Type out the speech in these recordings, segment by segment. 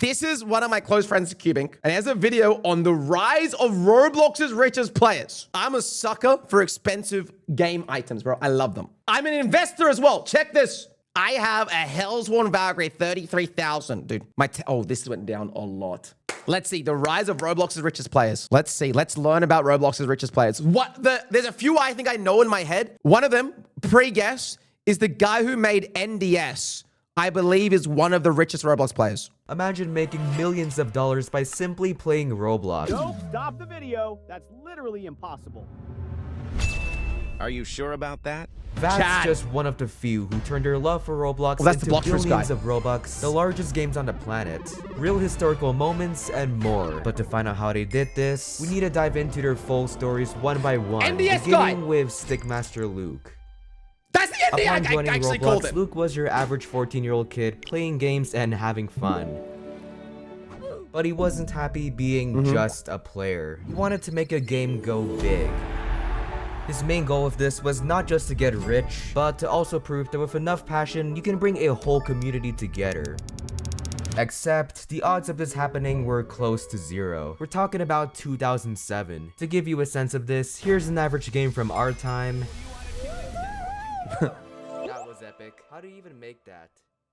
This is one of my close friends, Cubink, and he has a video on the rise of Roblox's richest players. I'm a sucker for expensive game items, bro. I love them. I'm an investor as well. Check this. I have a Hellsworn Valkyrie, 33,000. Dude, oh, this went down a lot. Let's see, the rise of Roblox's richest players. Let's see, let's learn about Roblox's richest players. There's a few I think I know in my head. One of them, pre-guess, is the guy who made NDS. I believe is one of the richest Roblox players. Imagine making millions of dollars by simply playing Roblox. Nope, stop the video. That's literally impossible. Are you sure about that? That's just one of the few who turned their love for Roblox into Blox Fruits billions of Robux, the largest games on the planet, real historical moments, and more. But to find out how they did this, we need to dive into their full stories one by one, NDS beginning with Stickmasterluke. That's the NDS Upon joining I actually Roblox, called it. Luke was your average 14-year-old kid playing games and having fun. But he wasn't happy being just a player. He wanted to make a game go big. His main goal of this was not just to get rich, but to also prove that with enough passion, you can bring a whole community together. Except, the odds of this happening were close to zero. We're talking about 2007. To give you a sense of this, here's an average game from our time. That was epic. How do you even make that?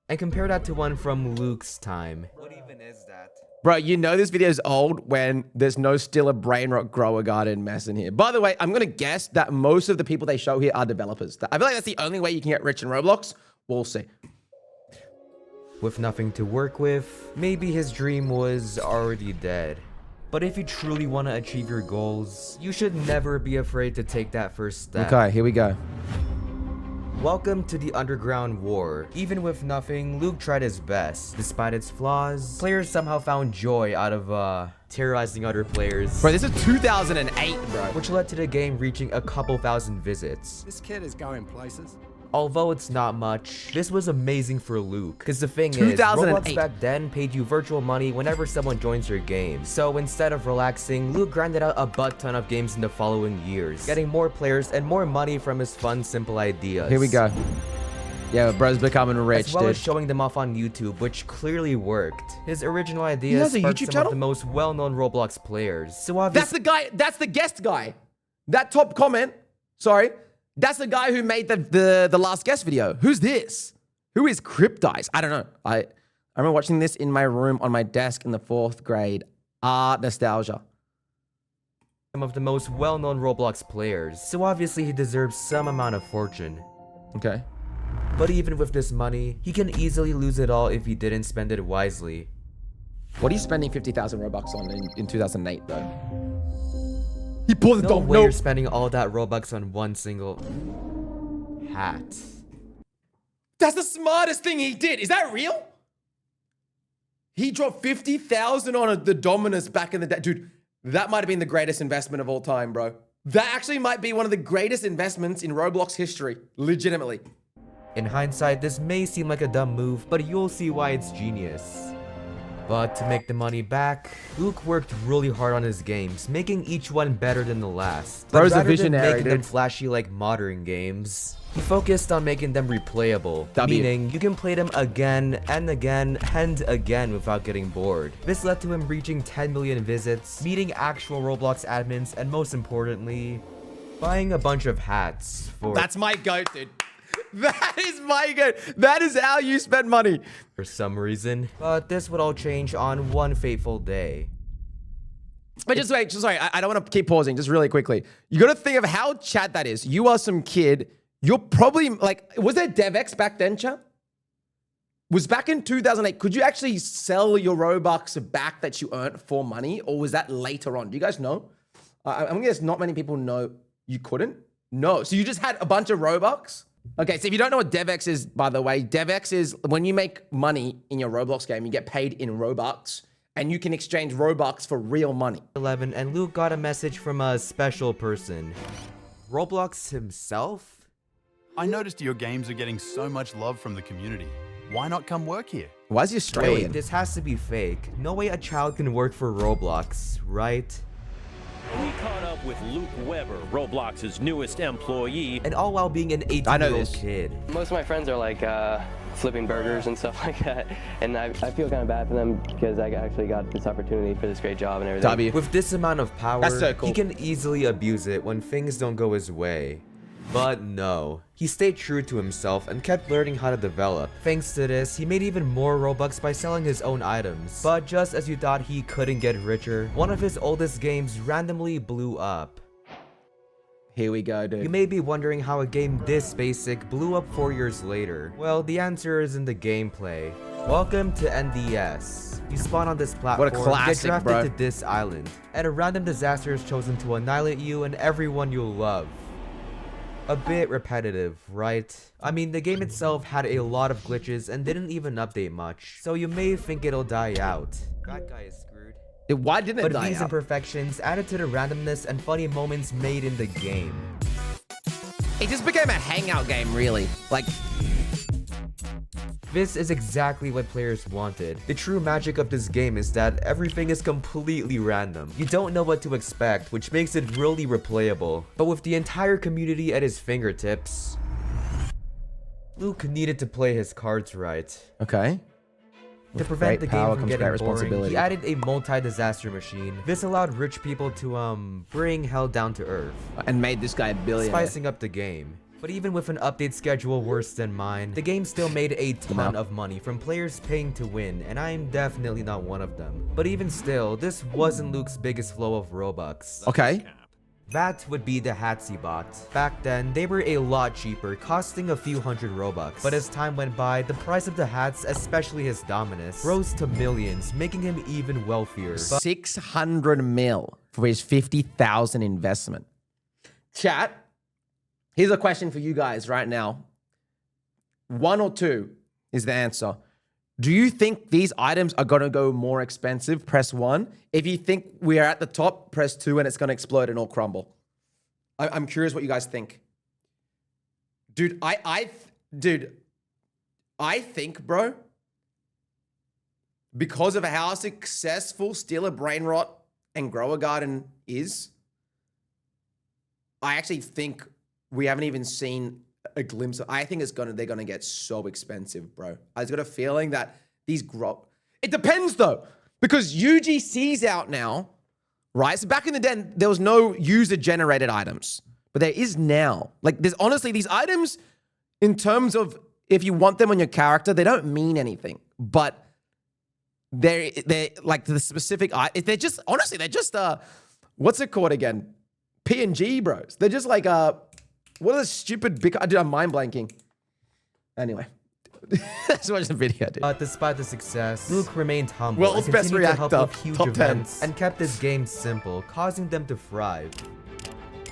And compare that to one from Luke's time. What even is that? Bro, you know this video is old when there's no still a brain rot grower garden mess in here. By the way, I'm going to guess that most of the people they show here are developers. I feel like that's the only way you can get rich in Roblox. We'll see. With nothing to work with, maybe his dream was already dead. But if you truly want to achieve your goals, you should never be afraid to take that first step. Okay, here we go. Welcome to the Underground War. Even with nothing, Luke tried his best. Despite its flaws, players somehow found joy out of terrorizing other players. Bro, this is 2008, bro. Which led to the game reaching a couple thousand visits. This kid is going places. Although it's not much, this was amazing for Luke. Cause the thing is, 2008. Roblox back then paid you virtual money whenever someone joins your game. So instead of relaxing, Luke grinded out a butt ton of games in the following years, getting more players and more money from his fun, simple ideas. Here we go. Yeah, bro's becoming rich, as well dude. as showing them off on YouTube, which clearly worked. His original ideas has a sparked YouTube some channel? of the most well-known Roblox players. So That's the guy, that's the guest guy. That top comment, sorry. That's the guy who made the last guest video. Who's this? Who is Cryptice? I don't know. I remember watching this in my room on my desk in the 4th grade. Nostalgia. some of the most well-known Roblox players. So obviously he deserves some amount of fortune. Okay. But even with this money, he can easily lose it all if he didn't spend it wisely. What are you spending 50,000 Robux on in 2008 though? He pulled the No dome. way No. you're spending all that Robux on one single hat. That's the smartest thing he did. Is that real? He dropped 50,000 on the Dominus back in the day. Dude, that might have been the greatest investment of all time, bro. That actually might be one of the greatest investments in Roblox history. Legitimately. In hindsight, this may seem like a dumb move, but you'll see why it's genius. But to make the money back, Luke worked really hard on his games, making each one better than the last. But Bro's a rather than visionary, making them dude. flashy like modern games, he focused on making them replayable, W. meaning you can play them again and again and again without getting bored. This led to him reaching 10 million visits, meeting actual Roblox admins, and most importantly, buying a bunch of hats for... That's my goat, dude. That is my goat. That is how you spend money. for some reason. But this would all change on one fateful day. But just wait, sorry, I don't want to keep pausing, just really quickly. You got to think of how chat that is. You are some kid. You're probably like, was there DevX back then, chat? Was back in 2008, could you actually sell your Robux back that you earned for money? Or was that later on? Do you guys know? I'm going to guess not many people know you couldn't. No, so you just had a bunch of Robux? Okay, so if you don't know what DevX is, by the way, DevX is when you make money in your Roblox game, you get paid in Robux, and you can exchange Robux for real money. 11, and Luke got a message from a special person. Roblox himself? I noticed your games are getting so much love from the community. Why not come work here? Why is he Australian? Wait, this has to be fake. No way a child can work for Roblox, right? We caught up with Luke Weber, Roblox's newest employee. And all while being an I know 18-year-old this. kid. Most of my friends are like flipping burgers and stuff like that. And I feel kind of bad for them because I actually got this opportunity for this great job and everything. W. With this amount of power, That's so cool. he can easily abuse it when things don't go his way. But no, he stayed true to himself and kept learning how to develop. Thanks to this, he made even more Robux by selling his own items. But just as you thought he couldn't get richer, one of his oldest games randomly blew up. Here we go, dude. You may be wondering how a game this basic blew up 4 years later. Well, the answer is in the gameplay. Welcome to NDS. You spawn on this platform, classic, get drafted bro. to this island, and a random disaster is chosen to annihilate you and everyone you love. A bit repetitive, right? I mean, the game itself had a lot of glitches and didn't even update much, so you may think it'll die out. That guy is screwed. Why didn't it But die these out? imperfections added to the randomness and funny moments made in the game. It just became a hangout game, really. Like, This is exactly what players wanted. The true magic of this game is that everything is completely random. You don't know what to expect, which makes it really replayable. But with the entire community at his fingertips, Luke needed to play his cards right. okay. To prevent the great power game from comes getting great boring, responsibility. he added a multi-disaster machine. This allowed rich people to bring hell down to earth, And made this guy a billionaire. spicing up the game. But even with an update schedule worse than mine, the game still made a ton of money from players paying to win, and I'm definitely not one of them. But even still, this wasn't Luke's biggest flow of Robux. Okay. That would be the hats he bought. Back then, they were a lot cheaper, costing a few hundred Robux. But as time went by, the price of the hats, especially his Dominus, rose to millions, making him even wealthier. But 600 mil for his 50,000 investment. Chat, here's a question for you guys right now. 1 or 2 is the answer. Do you think these items are going to go more expensive? Press 1. If you think we are at the top, press 2 and it's going to explode and all crumble. I'm curious what you guys think. Dude, I think, bro, because of how successful Stealer Brain Rot and Grower Garden is, I actually think we haven't even seen a glimpse of. I think they're gonna get so expensive, bro. I just got a feeling that these it depends though, because UGC's out now, right? So back in the day, there was no user-generated items, but there is now. Like, there's honestly these items, in terms of if you want them on your character, they don't mean anything, but they're like the specific. They're just honestly, they're just what's it called again? PNG bros. They're just like what are the stupid big? Dude, I'm mind blanking. Anyway, let's watch the video, dude. despite the success, Luke remained humble World's and best continued to help reactor, with huge top 10. events and kept his game simple, causing them to thrive.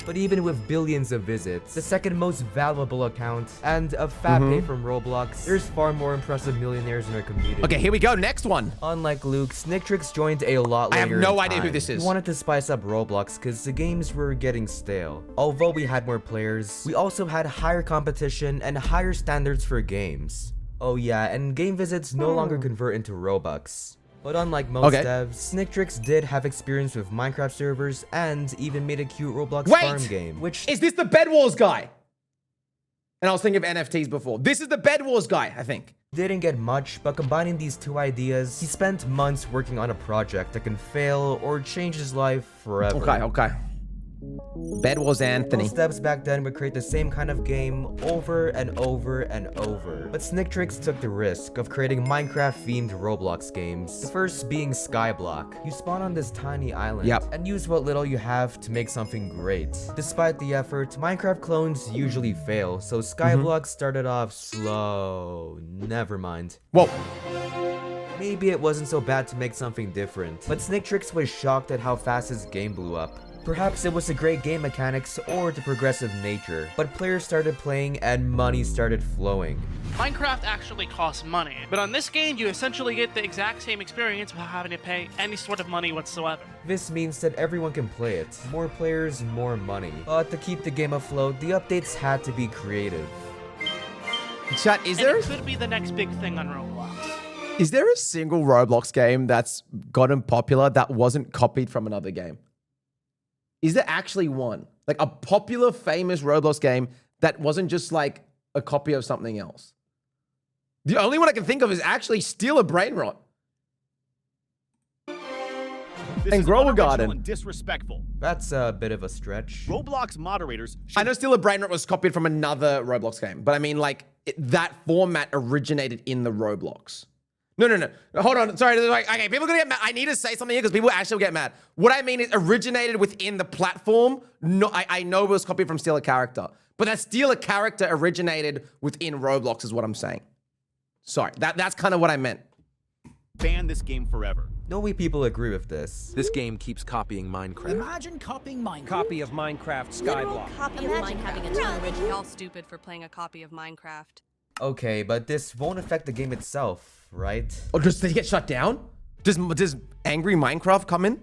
But even with billions of visits, the second most valuable account, and a fat pay from Roblox, there's far more impressive millionaires in our community. Okay, here we go. Next one. Unlike Luke, Snickrix joined a lot I later. have no in idea who time. this is. We wanted to spice up Roblox because the games were getting stale. Although we had more players, we also had higher competition and higher standards for games. Oh yeah, and game visits no longer convert into Robux. But unlike most devs, Snickrix did have experience with Minecraft servers and even made a cute Roblox farm game, which Is this the Bedwars guy? And I was thinking of NFTs before. This is the Bedwars guy, I think. didn't get much, but combining these two ideas, he spent months working on a project that can fail or change his life forever. Okay. Bedwars Anthony. Most devs back then would create the same kind of game over and over and over. But Snickrix took the risk of creating Minecraft-themed Roblox games. The first being Skyblock. You spawn on this tiny island and use what little you have to make something great. Despite the effort, Minecraft clones usually fail, so Skyblock started off slow. Never mind. Whoa. Maybe it wasn't so bad to make something different, but Snickrix was shocked at how fast his game blew up. Perhaps it was the great game mechanics or the progressive nature, but players started playing and money started flowing. Minecraft actually costs money, but on this game you essentially get the exact same experience without having to pay any sort of money whatsoever. This means that everyone can play it. More players, more money. But to keep the game afloat, the updates had to be creative. Chat, And it could be the next big thing on Roblox. Is there a single Roblox game that's gotten popular that wasn't copied from another game? Is there actually one? Like a popular, famous Roblox game that wasn't just like a copy of something else? The only one I can think of is actually steal a brain rot. This And is grow a unoriginal garden. and disrespectful. That's a bit of a stretch. Roblox moderators should I know steal a brain rot was copied from another Roblox game, but I mean, like, that format originated in the Roblox. No. Hold on. Sorry. Like, okay, people are gonna get mad. I need to say something here because people actually will get mad. What I mean is originated within the platform. No, I know it was copied from Steal a Character, but that Steal a Character originated within Roblox is what I'm saying. Sorry. That's kind of what I meant. ban this game forever. No way people agree with this. This game keeps copying Minecraft. Imagine copying Minecraft. Copy of Minecraft Skyblock. Imagine having a challenge. You're all stupid for playing a copy of Minecraft. Okay, but this won't affect the game itself, right? Oh, does he get shut down? Does angry Minecraft come in?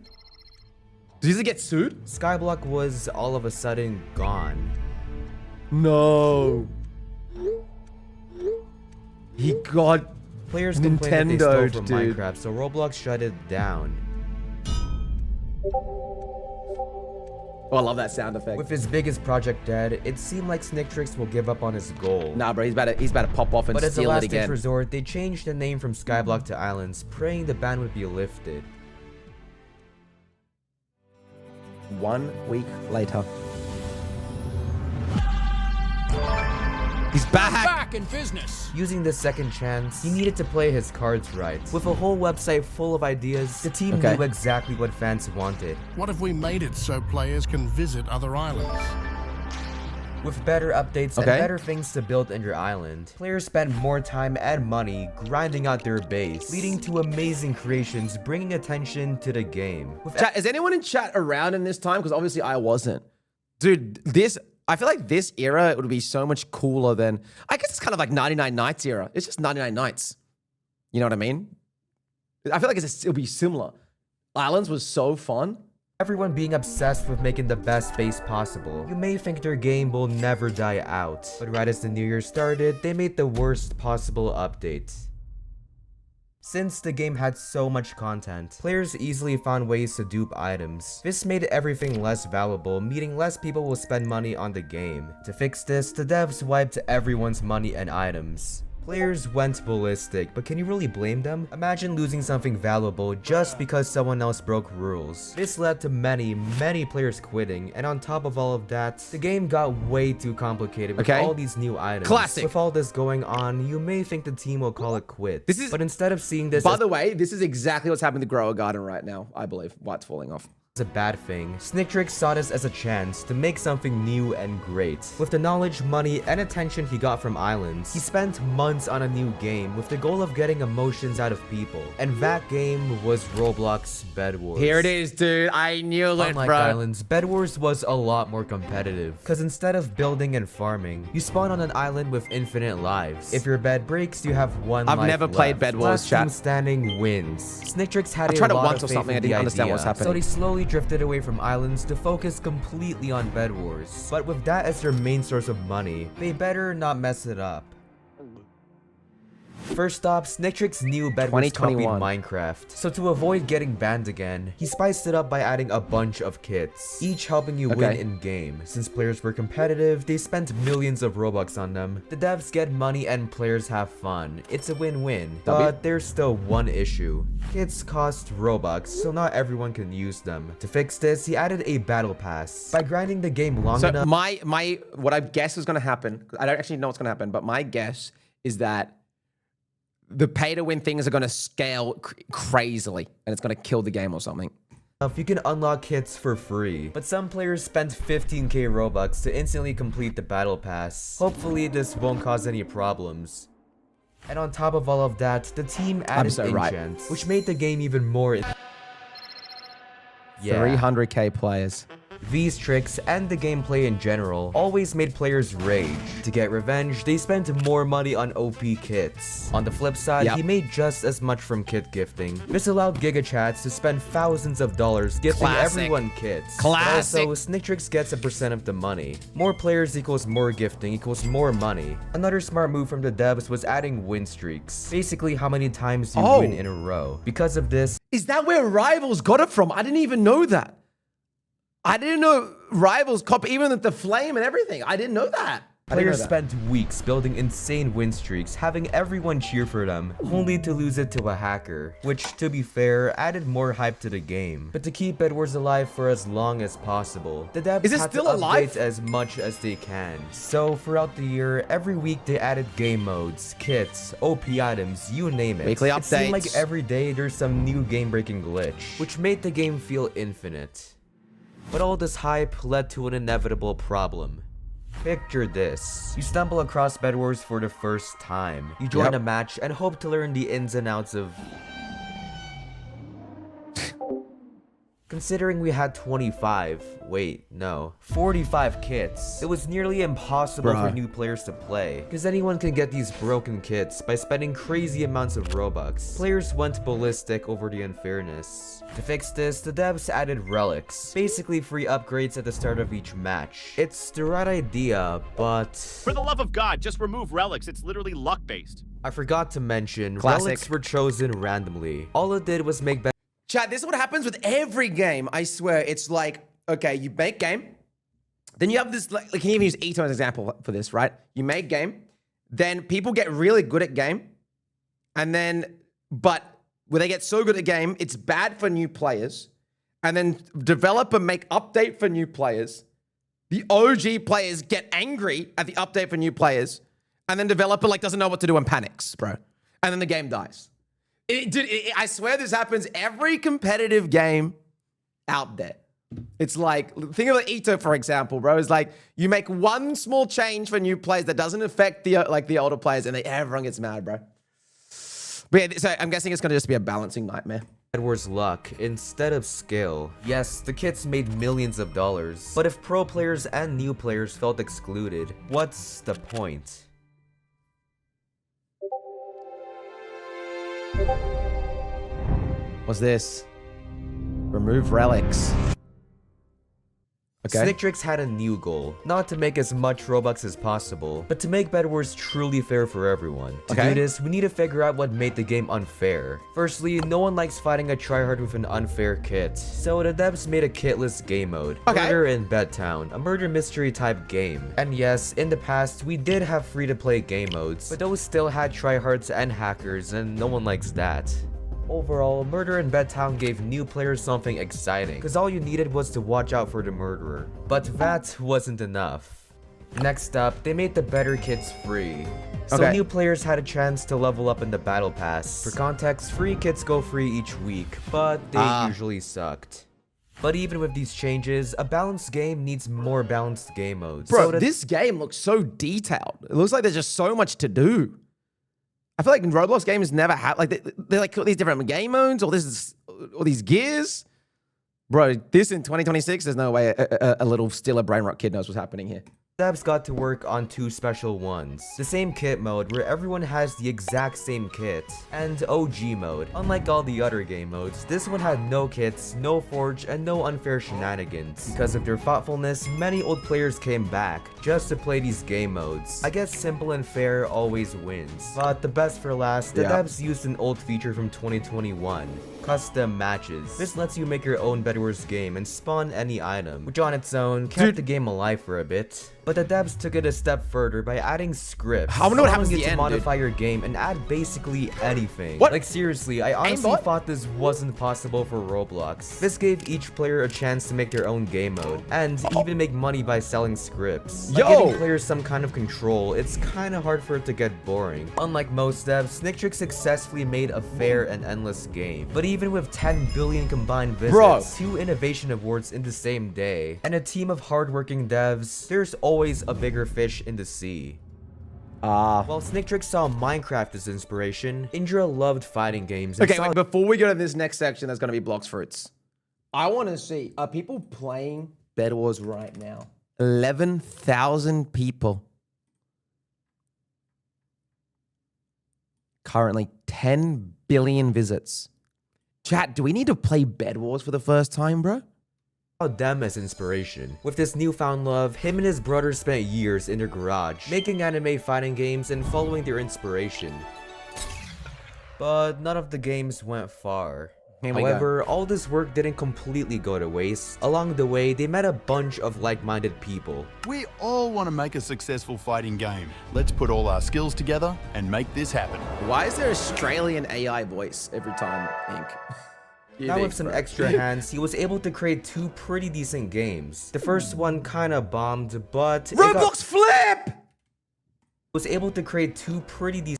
Does he get sued? Skyblock was all of a sudden gone. No. He got Players complained that they stole from dude. Minecraft, so Roblox shut it down. Oh, I love that sound effect. With his biggest project dead, it seemed like Snickrix will give up on his goal. Nah, bro, he's about to pop off and But as a steal it last again. ditch resort, they changed the name from Skyblock to Islands, praying the ban would be lifted. 1 week later. He's back! in business. Using this second chance, he needed to play his cards right. With a whole website full of ideas, the team Okay. knew exactly what fans wanted. What if we made it so players can visit other islands? With better updates and Okay. better things to build in your island, players spend more time and money grinding out their base, leading to amazing creations, bringing attention to the game. With Chat, is anyone in chat around in this time? Because obviously I wasn't. Dude, I feel like this era would be so much cooler than, I guess it's kind of like 99 Nights era. It's just 99 Nights. You know what I mean? I feel like it'll be similar. Islands was so fun. everyone being obsessed with making the best base possible, you may think their game will never die out. But right as the new year started, they made the worst possible update. Since the game had so much content, players easily found ways to dupe items. This made everything less valuable, meaning less people will spend money on the game. To fix this, the devs wiped everyone's money and items. Players went ballistic, but can you really blame them? Imagine losing something valuable just because someone else broke rules. This led to many players quitting, and on top of all of that, the game got way too complicated with all these new items. Classic. With all this going on, you may think the team will call it quits. But instead of seeing this By the way, this is exactly what's happening to Grow a Garden right now, I believe. Why it's falling off. a bad thing, Snickrix saw this as a chance to make something new and great. With the knowledge, money, and attention he got from Islands, he spent months on a new game with the goal of getting emotions out of people. And that game was Roblox Bedwars. Here it is, dude. I knew it, Unlike bro. Islands, Bedwars was a lot more competitive. Because instead of building and farming, you spawn on an island with infinite lives. If your bed breaks, you have one life I've never played left. Bedwars, Last chat. team standing wins. Snickrix had I tried a it lot once of or faith something. I in the didn't understand idea, what's happening. so they slowly drifted away from Islands to focus completely on Bedwars. But with that as their main source of money, they better not mess it up. First off, Snickrix knew Bedwars copied 2021. Minecraft, so to avoid getting banned again, he spiced it up by adding a bunch of kits, each helping you win in-game. Since players were competitive, they spent millions of Robux on them. The devs get money and players have fun. It's a win-win. But there's still one issue. Kits cost Robux, so not everyone can use them. To fix this, he added a battle pass. By grinding the game long enough... what I guess is going to happen, I don't actually know what's going to happen, but my guess is that the pay-to-win things are going to scale crazily, and it's going to kill the game or something. You can unlock hits for free, but some players spent 15k Robux to instantly complete the battle pass. Hopefully this won't cause any problems. And on top of all of that, the team added enchants, which made the game even more 300k players. These tricks, and the gameplay in general, always made players rage. To get revenge, they spent more money on OP kits. On the flip side, he made just as much from kit gifting. This allowed GigaChats to spend thousands of dollars gifting everyone kits. Classic. But also, Snickrix gets a percent of the money. More players equals more gifting equals more money. Another smart move from the devs was adding win streaks. Basically, how many times you win in a row. Because of this... Is that where Rivals got it from? I didn't even know that. I didn't know Rivals copy even the flame and everything. I didn't know that. Players spent weeks building insane win streaks, having everyone cheer for them, only to lose it to a hacker, which, to be fair, added more hype to the game. But to keep Bedwars alive for as long as possible, the devs had to update as much as they can. So throughout the year, every week they added game modes, kits, OP items, you name it. Weekly updates. It seemed like every day there's some new game-breaking glitch, which made the game feel infinite. But all this hype led to an inevitable problem. Picture this. You stumble across Bedwars for the first time. You join a match and hope to learn the ins and outs of... Considering we had 45 kits, it was nearly impossible for new players to play, because anyone can get these broken kits by spending crazy amounts of Robux. Players went ballistic over the unfairness. To fix this, the devs added relics, basically free upgrades at the start of each match. It's the right idea, but... For the love of God, just remove relics. It's literally luck-based. I forgot to mention, relics were chosen randomly. All it did was make Chat, this is what happens with every game. I swear, it's like, okay, you make game, then you have this, like can you even use Ito as an example for this, right? You make game, then people get really good at game, and then, but when they get so good at game, it's bad for new players, and then developer make update for new players. The OG players get angry at the update for new players, and then developer like doesn't know what to do and panics, bro. And then the game dies. I swear this happens every competitive game out there. It's like, think of Ito, for example, bro. It's like, you make one small change for new players that doesn't affect the older players, and everyone gets mad, bro. But yeah, so I'm guessing it's gonna just be a balancing nightmare. Bedwars luck instead of skill. Yes, the kits made millions of dollars, but if pro players and new players felt excluded, what's the point? What's this? Remove relics. Okay. Snickrix had a new goal, not to make as much Robux as possible, but to make Bedwars truly fair for everyone. To do this, we need to figure out what made the game unfair. Firstly, no one likes fighting a tryhard with an unfair kit, so the devs made a kitless game mode, Murder in Bedtown, a murder mystery type game. And yes, in the past, we did have free-to-play game modes, but those still had tryhards and hackers, and no one likes that. Overall, Murder in Bedtown gave new players something exciting, because all you needed was to watch out for the murderer. But that wasn't enough. Next up, they made the better kits free. So new players had a chance to level up in the battle pass. For context, free kits go free each week, but they usually sucked. But even with these changes, a balanced game needs more balanced game modes. Bro, this game looks so detailed. It looks like there's just so much to do. I feel like Roblox games never had, like, they're like all these different game modes, all these gears. Bro, this in 2026, there's no way a little still a brain rot kid knows what's happening here. Devs got to work on two special ones. The same kit mode where everyone has the exact same kit, and OG mode. Unlike all the other game modes, this one had no kits, no forge, and no unfair shenanigans. Because of their thoughtfulness, many old players came back just to play these game modes. I guess simple and fair always wins. But the best for last, the devs used an old feature from 2021. Custom matches. This lets you make your own Bedwars game and spawn any item, which on its own kept the game alive for a bit. But the devs took it a step further by adding scripts. I wonder what happens at the to end, modify your game and add basically anything. What? Like seriously, I honestly thought this wasn't possible for Roblox. This gave each player a chance to make their own game mode, and even make money by selling scripts. By giving players some kind of control, it's kinda hard for it to get boring. Unlike most devs, Snickrix successfully made a fair and endless game. But even with 10 billion combined visits, 2 innovation awards in the same day, and a team of hardworking devs, there's always a bigger fish in the sea. While Snickrix saw Minecraft as inspiration, Indra loved fighting games. Okay, wait, before we go to this next section, that's going to be Blox Fruits. I want to see, are people playing Bedwars right now? 11,000 people. Currently 10 billion visits. Chat, do we need to play Bedwars for the first time, bro? Them as inspiration. With this newfound love, him and his brother spent years in their garage, making anime fighting games and following their inspiration. But none of the games went far. Here we go. However, all this work didn't completely go to waste. Along the way, they met a bunch of like-minded people. We all want to make a successful fighting game. Let's put all our skills together and make this happen. Why is there Australian AI voice every time, Ink? Now with some extra hands, he was able to create 2 pretty decent games. The first one kinda bombed, but Roblox Flip! Was able to create 2 pretty decent.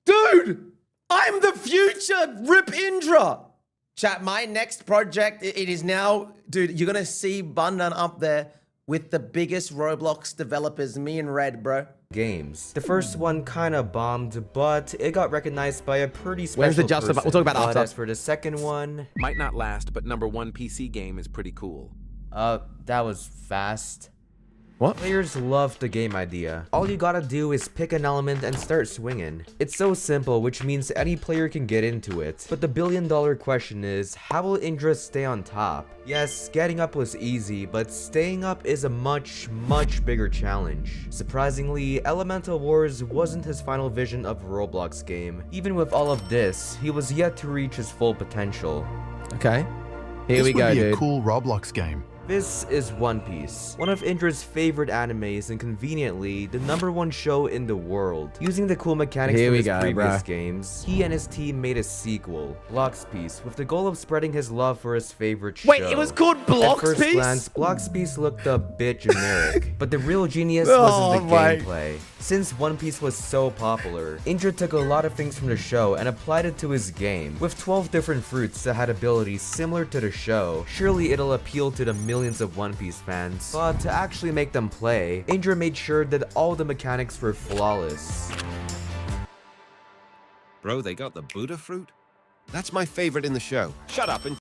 Dude! I'm the future! Rip Indra! Chat, my next project, it is now... Dude, you're gonna see Bundun up there with the biggest Roblox developers, me and Red, bro. Games. The first one kinda bombed, but it got recognized by a pretty special Where's the Justify? person. We'll talk about it But after. as for the second one... Might not last, but #1 PC game is pretty cool. That was fast. What? Players love the game idea. All you gotta do is pick an element and start swinging. It's so simple, which means any player can get into it. But the billion-dollar question is, how will Indra stay on top? Yes, getting up was easy, but staying up is a much bigger challenge. Surprisingly, Elemental Wars wasn't his final vision of a Roblox game. Even with all of this, he was yet to reach his full potential. Okay. Here we This go, would be a dude. cool Roblox game. This is One Piece, one of Indra's favorite animes and conveniently, the #1 show in the world. Using the cool mechanics Here from we his go, previous bruh. games, he and his team made a sequel, Blox Piece, with the goal of spreading his love for his favorite show. Wait, it was called At Blox first Piece? glance, Blox Piece looked a bit generic, but the real genius Oh wasn't the my- gameplay. Since One Piece was so popular, Indra took a lot of things from the show and applied it to his game. With 12 different fruits that had abilities similar to the show, surely it'll appeal to the millions of One Piece fans. But to actually make them play, Indra made sure that all the mechanics were flawless. Bro, they got the Buddha fruit? That's my favorite in the show. Shut up and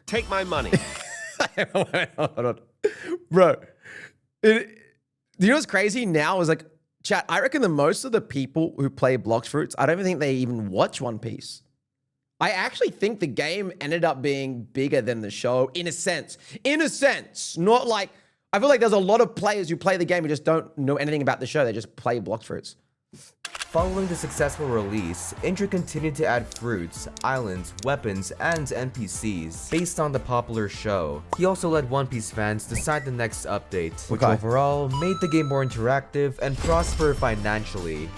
take my money. Hold on. Bro, you know what's crazy now is like, chat, I reckon that most of the people who play Blox Fruits, I don't even think they even watch One Piece. I actually think the game ended up being bigger than the show in a sense. In a sense. Not like, I feel like there's a lot of players who play the game who just don't know anything about the show. They just play Blox Fruits. Following the successful release, Indra continued to add fruits, islands, weapons, and NPCs based on the popular show. He also let One Piece fans decide the next update, which Okay. overall made the game more interactive and prosper financially.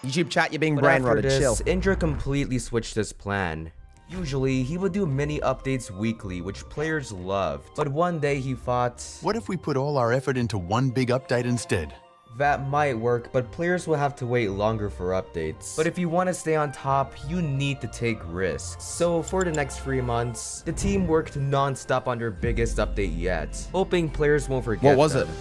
YouTube chat, you're being But brain after rotted. this, Chill. Indra completely switched his plan. Usually, he would do mini updates weekly, which players loved. But one day he thought, What if we put all our effort into one big update instead? that might work, but players will have to wait longer for updates. But if you want to stay on top, you need to take risks. So for the next 3 months, the team worked non-stop on their biggest update yet, hoping players won't forget What was them. it?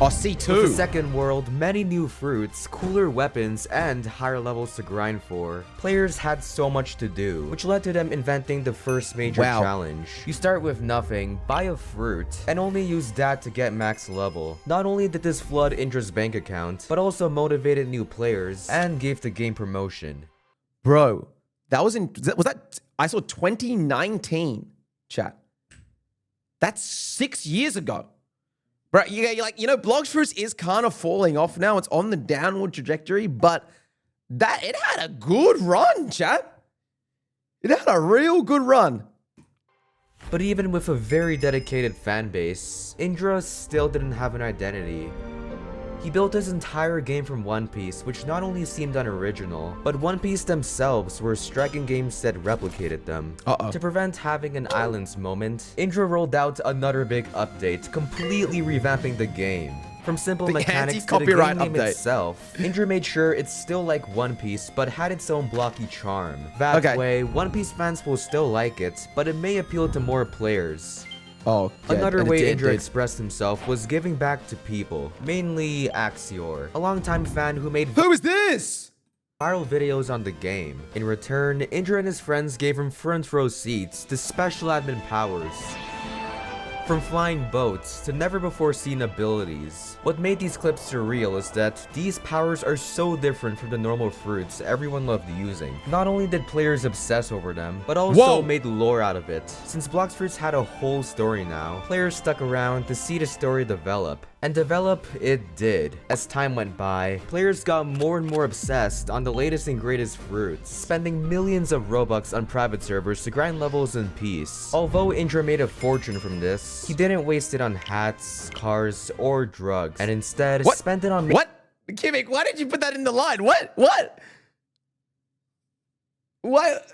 Oh, C2. With the second world, many new fruits, cooler weapons, and higher levels to grind for, players had so much to do, which led to them inventing the first major Wow. challenge. You start with nothing, buy a fruit, and only use that to get max level. Not only did this flood Indra's bank account, but also motivated new players and gave the game promotion. Bro, that was that, I saw 2019, chat. That's 6 years ago. Bro, you're like, Blox Fruits is kind of falling off now. It's on the downward trajectory, but it had a good run, chat. It had a real good run. But even with a very dedicated fan base, Indra still didn't have an identity. He built his entire game from One Piece, which not only seemed unoriginal, but One Piece themselves were striking games that replicated them. To prevent having an islands moment, Indra rolled out another big update, completely revamping the game. From simple The mechanics to the anti-copyright game name update. itself, Indra made sure it's still like One Piece, but had its own blocky charm. That way, One Piece fans will still like it, but it may appeal to more players. Oh, yeah, Another and way it Indra did. expressed himself was giving back to people, mainly Axior, a longtime fan who made Who is this? viral videos on the game. In return, Indra and his friends gave him front row seats to special admin powers. From flying boats to never before seen abilities. What made these clips surreal is that these powers are so different from the normal fruits everyone loved using. Not only did players obsess over them, but also made lore out of it. Since Blox Fruits had a whole story now, players stuck around to see the story develop. And develop it did. As time went by, players got more and more obsessed on the latest and greatest fruits, spending millions of Robux on private servers to grind levels in peace. Although Indra made a fortune from this, he didn't waste it on hats, cars, or drugs, and instead spent it on— What? Kimik, why did you put that in the line? What? What?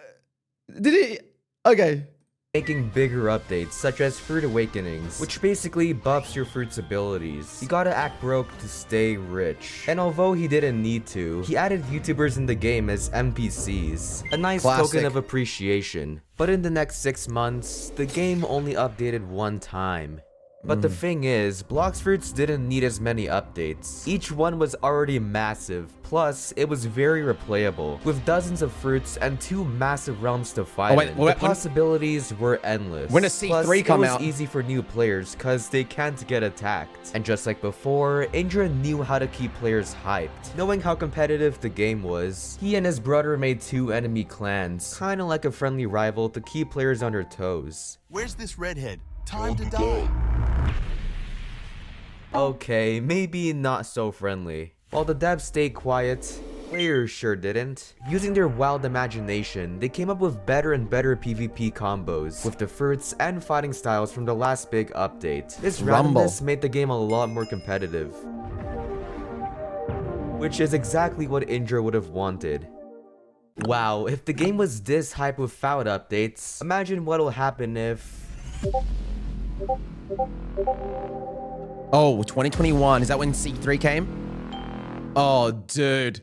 Did he? Okay. Making bigger updates such as Fruit Awakenings, which basically buffs your fruit's abilities. You gotta act broke to stay rich. And although he didn't need to, he added YouTubers in the game as NPCs, a nice token of appreciation. But in the next 6 months, the game only updated one time. But the thing is, Blox Fruits didn't need as many updates. Each one was already massive, plus it was very replayable, with dozens of fruits and 2 massive realms to fight in. The possibilities were endless. When a C3 come out, it was easy for new players cause they can't get attacked. And just like before, Indra knew how to keep players hyped. Knowing how competitive the game was, he and his brother made 2 enemy clans, kinda like a friendly rival to keep players on their toes. Where's this redhead? Time to die. Okay, maybe not so friendly. While the devs stayed quiet, players sure didn't. Using their wild imagination, they came up with better and better PvP combos with the fruits and fighting styles from the last big update. This randomness made the game a lot more competitive, which is exactly what Indra would have wanted. Wow, if the game was this hype without updates, imagine what'll happen if— Oh, 2021. Is that when C3 came? Oh, dude.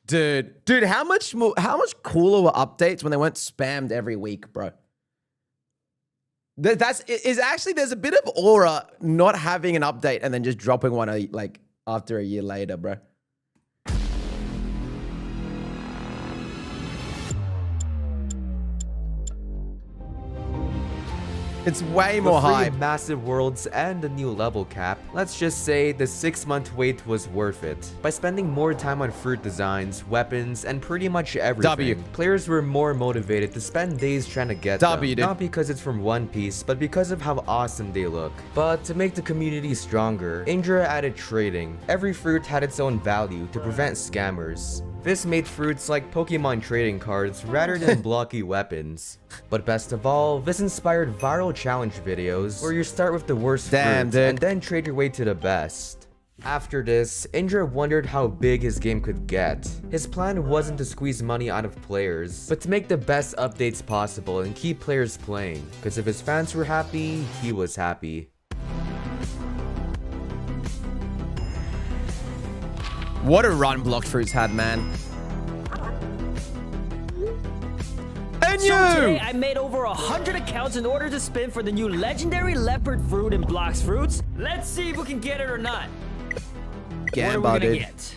Dude, how much cooler were updates when they weren't spammed every week, bro? Actually, there's a bit of aura not having an update and then just dropping one like after a year later, bro. It's way more hype. Massive worlds and a new level cap. Let's just say the 6-month wait was worth it. By spending more time on fruit designs, weapons, and pretty much everything, players were more motivated to spend days trying to get them. Not because it's from One Piece, but because of how awesome they look. But to make the community stronger, Indra added trading. Every fruit had its own value to prevent scammers. This made fruits like Pokemon trading cards rather than blocky weapons. But best of all, this inspired viral challenge videos where you start with the worst fruit and then trade your way to the best. After this, Indra wondered how big his game could get. His plan wasn't to squeeze money out of players, but to make the best updates possible and keep players playing. Because if his fans were happy, he was happy. What a run Blox Fruits had, man. And so today I made over 100 accounts in order to spin for the new legendary leopard fruit in Blox Fruits. Let's see if we can get it or not. What are we gonna get?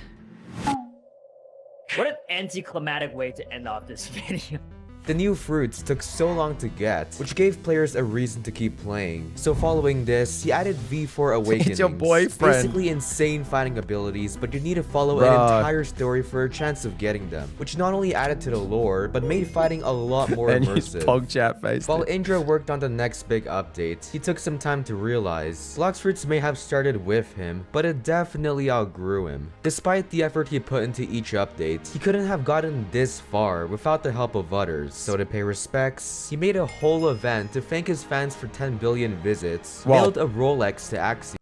What an anticlimactic way to end off this video. The new fruits took so long to get, which gave players a reason to keep playing. So following this, he added V4 Awakenings. It's your boyfriend. Basically insane fighting abilities, but you need to follow an entire story for a chance of getting them. Which not only added to the lore, but made fighting a lot more immersive. Pogchat face. While Indra worked on the next big update, he took some time to realize Blox Fruits may have started with him, but it definitely outgrew him. Despite the effort he put into each update, he couldn't have gotten this far without the help of others. So to pay respects, he made a whole event to thank his fans for 10 billion visits, mailed a Rolex to Axie.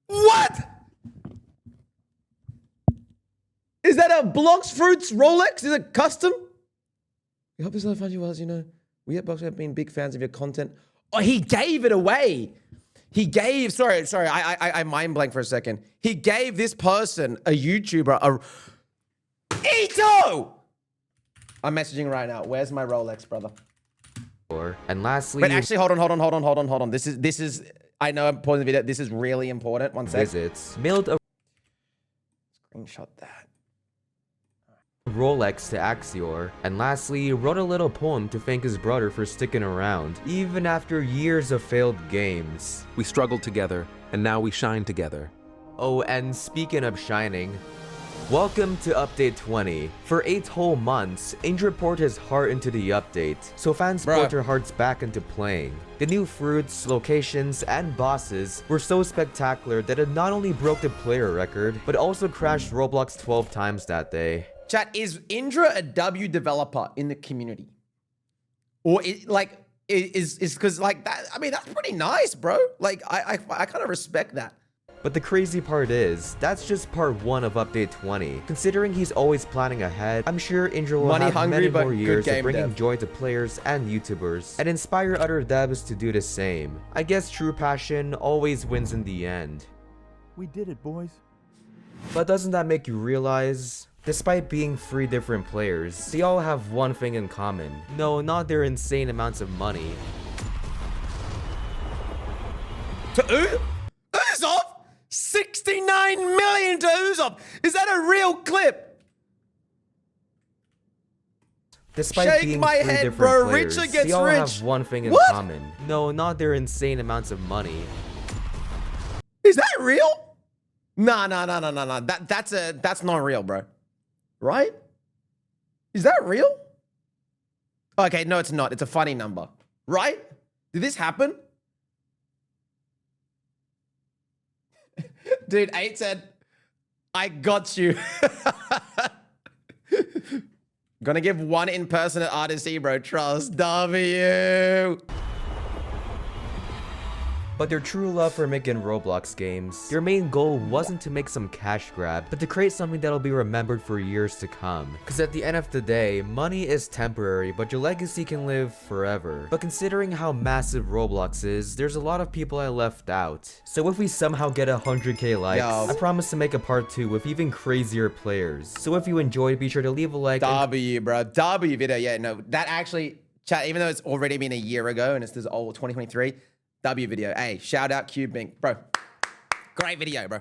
What? Is that a Blox Fruits Rolex? Is it custom? We hope this will find you well, as you know. We at Blox have been big fans of your content. Oh, he gave it away. He gave, sorry, I mind blank for a second. He gave this person, a YouTuber, a Ito! I'm messaging right now. Where's my Rolex, brother? And lastly, but actually, hold on. This is. I know I'm pausing the video. This is really important. One sec. Visits mailed a screenshot that. Rolex to Axior, and lastly, wrote a little poem to thank his brother for sticking around, even after years of failed games. We struggled together, and now we shine together. Oh, and speaking of shining, Welcome to Update 20. For 8 whole months, Indra poured his heart into the update, so fans poured their hearts back into playing. The new fruits, locations, and bosses were so spectacular that it not only broke the player record, but also crashed Roblox 12 times that day. Chat, is Indra a W developer in the community? Or is because like that, I mean, that's pretty nice, bro. Like I kind of respect that. But the crazy part is, that's just part 1 of Update 20. Considering he's always planning ahead, I'm sure Indra will have many more years of bringing joy to players and YouTubers, and inspire other devs to do the same. I guess true passion always wins in the end. We did it, boys. But doesn't that make you realize, despite being 3 different players, they all have one thing in common. No, not their insane amounts of money. To Uzov? 69 million to Uzov. Is that a real clip? Despite being 3 different players, they all have one thing in common. No, not their insane amounts of money. Is that real? Nah. That's not real, bro. Right? Is that real? Okay, no, it's not. It's a funny number. Right? Did this happen? Dude, 8 said, I got you. Gonna give 1 in person at RDC, bro. Trust W. But their true love for making Roblox games, their main goal wasn't to make some cash grab, but to create something that'll be remembered for years to come. Cause at the end of the day, money is temporary, but your legacy can live forever. But considering how massive Roblox is, there's a lot of people I left out. So if we somehow get 100k likes, I promise to make a part 2 with even crazier players. So if you enjoyed, be sure to leave a like. W, bro. W video. Yeah, no, that actually, chat, even though it's already been a year ago and it's this old 2023, W video. Hey, shout out Cube Bink. Bro, great video, bro.